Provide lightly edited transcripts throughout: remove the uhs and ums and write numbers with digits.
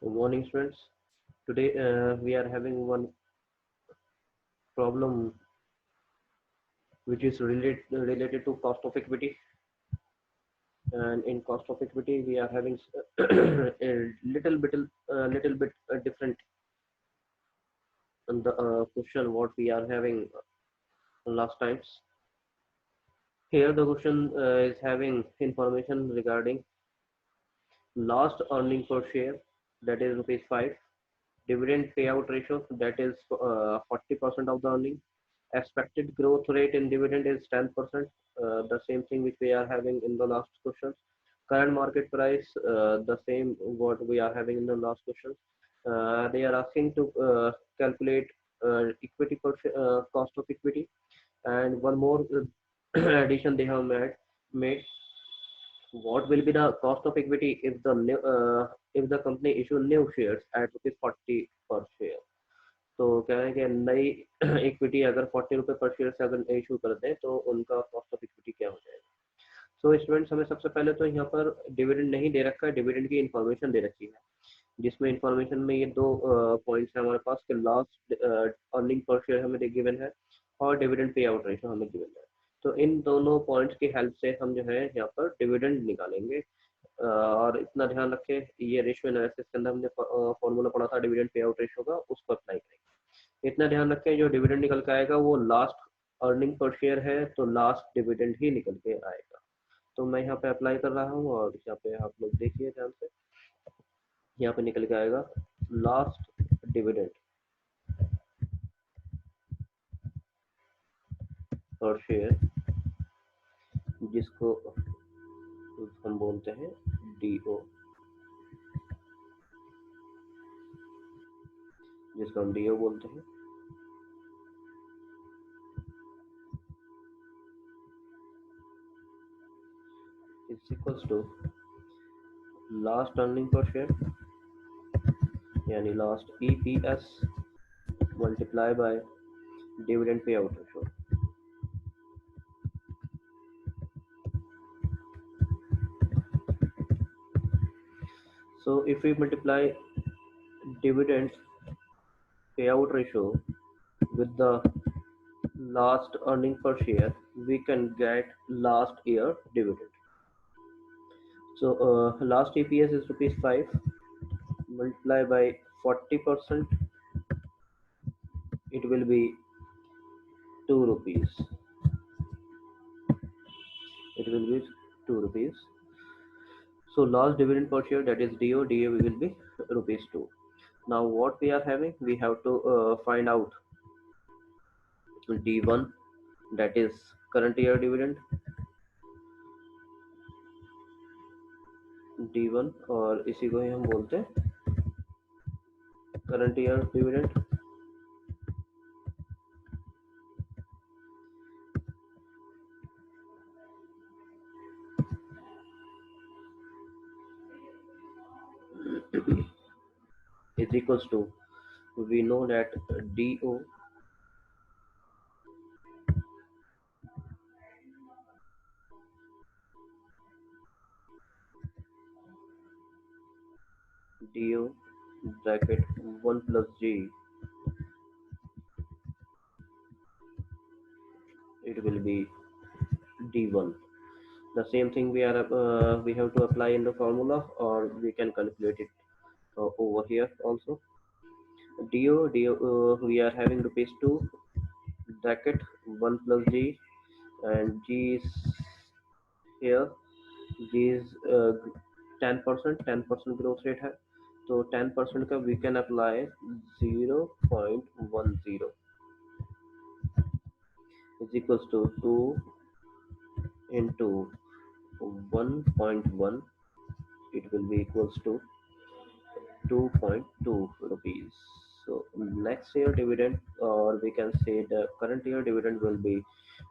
Good morning, students. Today we are having one problem which is related to cost of equity. And in cost of equity, we are having a little bit different on the question what we are having last times. Here the question is having information regarding last earning per share, that is rupees 5, dividend payout ratio, that is 40% of the earning. Expected growth rate in dividend is 10%, the same thing which we are having in the last question. Current market price, the same what we are having in the last question. They are asking to calculate equity cost of equity, and one more addition they have made. What will be the cost of equity if the company issue new shares at rupees 40 per share? तो कह रहे हैं कि नई equity अगर 40 रुपए पर share से अगर इशू करते हैं तो उनका कॉस्ट ऑफ इक्विटी क्या हो जाएगा। सो स्टूडेंट्स, हमें सबसे पहले तो यहाँ पर डिविडेंड नहीं दे रखा है, डिविडेंड की इन्फॉर्मेशन दे रखी है, जिसमें इन्फॉर्मेशन में ये दो पॉइंट्स है हमारे पास कि लास्ट अर्निंग पर शेयर हमें गिवन है और डिविडेंड पे आउट रेशो हमें गिवन है। तो इन दोनों पॉइंट्स की हेल्प से हम जो है यहाँ पर डिविडेंड निकालेंगे। और इतना ध्यान रखें, ये रेशियो एनालिसिस के अंदर हमने फॉर्मूला पढ़ा था डिविडेंड पे आउट रेशियो का, उसको अप्लाई करेंगे। इतना ध्यान रखें, जो डिविडेंड निकल के आएगा वो लास्ट अर्निंग पर शेयर है, तो लास्ट डिविडेंड ही निकल के आएगा। तो मैं यहाँ पे अप्लाई कर रहा हूँ और यहाँ पे आप लोग देखिए ध्यान से, यहाँ पे निकल के आएगा लास्ट डिविडेंड पर शेयर, जिसको हम बोलते हैं डीओ, जिसको हम डीओ बोलते हैं। It's equals to last earning per share यानी last EPS multiply by dividend pay out ratio. So if we multiply dividend payout ratio with the last earning per share, we can get last year dividend. So last EPS is rupees 5, multiply by 40%, it will be 2 rupees. It will be 2 rupees. So last dividend per share, that is DO will be rupees 2. Now what we are having, we have to find out D1, that is current year dividend, D1, और इसी को ही हम बोलते हैं current year dividend. is equals to, we know that DO bracket 1 plus G, it will be D1. The same thing we have to apply in the formula, or we can calculate it over here also. DO we are having rupees 2 bracket 1 plus G, and G is here. G is 10% growth rate है, तो 10% का we can apply 0.10 is equals to 2 into 1.1, it will be equals to 2.2 rupees. So next year dividend, or we can say the current year dividend, will be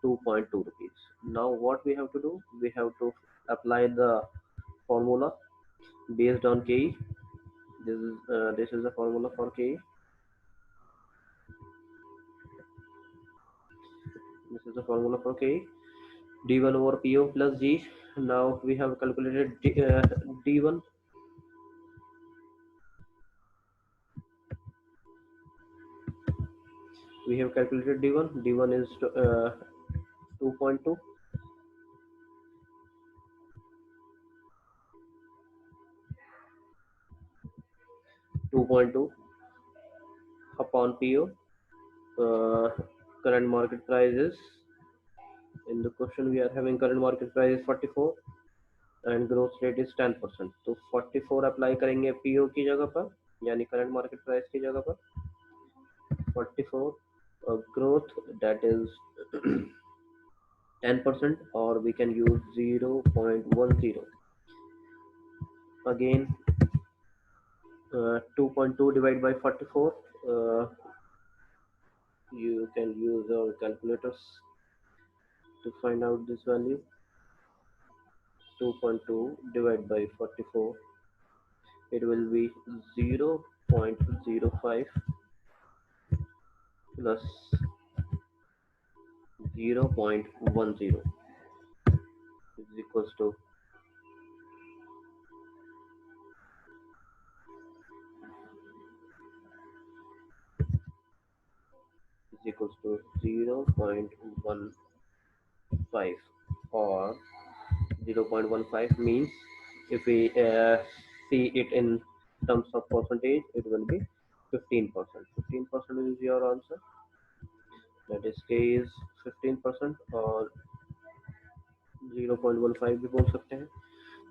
2.2 rupees. Now what we have to do, we have to apply the formula based on KE. This is the formula for KE. This is the formula for KE. D1 over PO plus G. Now we have calculated D1. We have calculated D1. D1 is 2.2. 2.2 upon PO. Current market price is, in the question we are having current market price is 44 and growth rate is 10%. तो 44 apply करेंगे PO की जगह पर, यानी current market price की जगह पर 44 growth, that is 10%, or we can use 0.10. Again 2.2 divided by 44. You can use our calculators to find out this value. 2.2 divided by 44, it will be 0.05 plus 0.10 is equals to 0.15, or 0.15 means, if we see it in terms of percentage, it will be 15%. 15% is your answer. That is K is 15%, और 0.15 भी बोल सकते हैं.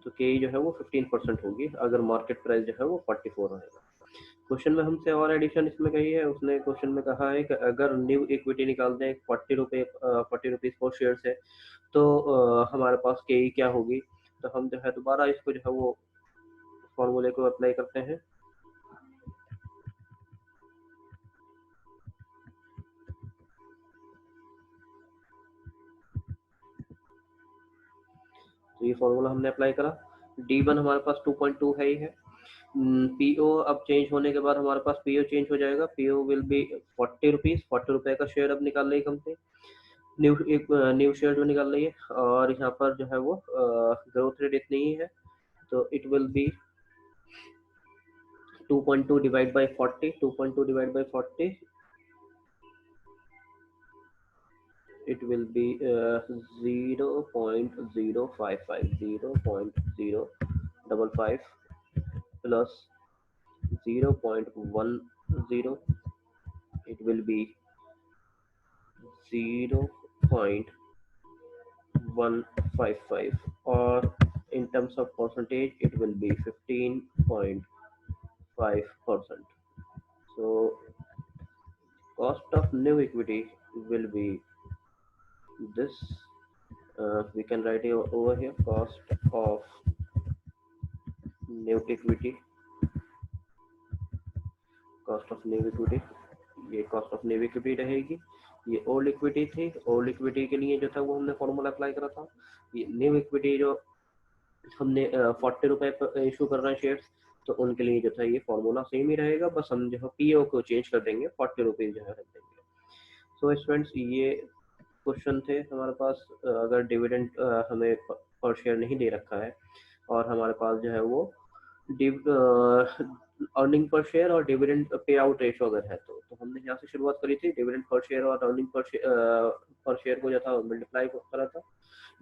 तो K जो है वो 15% होगी अगर मार्केट प्राइस जो है वो 44 रहेगा. क्वेश्चन में हमसे और एडिशन इसमें कही है. उसने क्वेश्चन में कहा है कि अगर न्यू इक्विटी निकालते हैं 40 रुपीज पर शेयर से, तो हमारे पास के क्या होगी. तो हम जो है दोबारा इसको जो है वो फॉर्मूले को अप्लाई करते हैं. तो ये फॉर्मूला हमने अप्लाई करा. D1 हमारे पास 2.2 है ही है. PO अब चेंज होने के बाद हमारे पास PO चेंज हो जाएगा. PO will be 40 rupees. 40 रुपए का शेयर अब निकाल रही कंपनी. न्यू शेयर जो निकाल रही है, और यहाँ पर जो है वो ग्रोथ रेट इतनी ही है. तो it will be 2.2 divide by 40. 2.2 divide by 40, it will be 0.055. 0.055 plus 0.10, it will be 0.155, or in terms of percentage it will be 15.5%. So cost of new equity will be this. We can write it over here, cost of new equity. Cost of new equity, ये cost of new equity रहेगी. ये old equity थी. Old equity के लिए जो था वो हमने फॉर्मूला अप्लाई करा था. ये न्यू इक्विटी जो हमने 40 रुपए पर इशू कर रहे हैं शेयर्स, तो उनके लिए जो था ये फॉर्मूला सेम ही रहेगा. बस हम जो है पीओ को चेंज कर देंगे, 40 रुपीज जो है रख देंगे. सो स्टूडेंट्स, ये क्वेश्चन थे हमारे पास. अगर डिविडेंड हमें पर शेयर नहीं दे रखा है, और हमारे पास जो है वो अर्निंग पर शेयर और डिविडेंड पे आउट रेशो अगर है, तो हमने यहाँ से शुरुआत करी थी. डिविडेंड पर शेयर और अर्निंग पर शेयर को जो था मल्टीप्लाई करा था,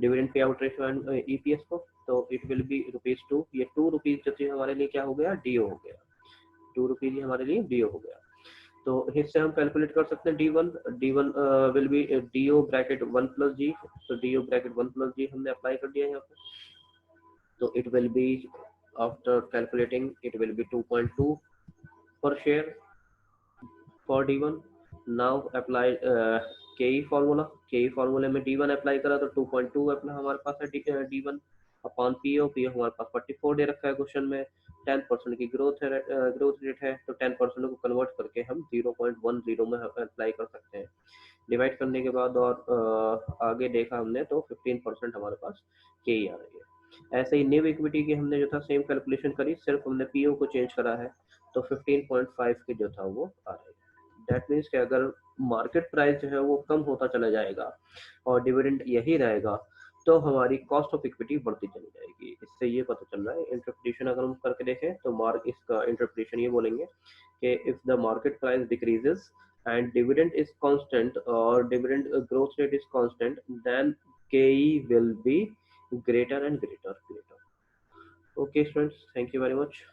dividend pay out ratio and EPS को. तो इट विल बी ₹2. ये 2 रुपीज जो थी हमारे लिए क्या हो गया, डीओ हो गया. 2 रुपीज हमारे लिए डीओ हो गया. तो इससे हम कैलकुलेट कर सकते हैं D1. D1 will be DO bracket 1 plus G. तो DO ब्रैकेट 1 प्लस G हमने अप्लाई कर दिया यहाँ पे. तो it will be, after calculating, it will be 2.2 per share for D1. Now apply KE formula. KE formula में D1 apply करा तो 2.2 अपना हमारे पास है D1 अपॉन PO. PO हमारे पास 44 दे रखा है क्वेश्चन में. 10% की ग्रोथ रेट है, तो 10% को कन्वर्ट करके हम 0.10 में अप्लाई कर सकते हैं. डिवाइड करने के बाद और आगे देखा हमने तो 15% हमारे पास KE आ रही है. ऐसे ही न्यू इक्विटी की हमने जो था सेम कैलकुलेशन करी, सिर्फ हमने पीओ को चेंज करा है, तो 15.5 के जो था वो आ रहा है. दैट मीन्स कि अगर मार्केट प्राइस जो है वो कम होता चला जाएगा और डिविडेंड यही रहेगा, तो हमारी कॉस्ट ऑफ इक्विटी बढ़ती चली जाएगी. इससे ये पता चल रहा है. इंटरप्रिटेशन अगर हम करके देखें तो इसका इंटरप्रिटेशन ये बोलेंगे कि if the market price decreases and dividend is constant or dividend growth rate is constant, then KE will be greater and greater. Okay, friends, thank you very much.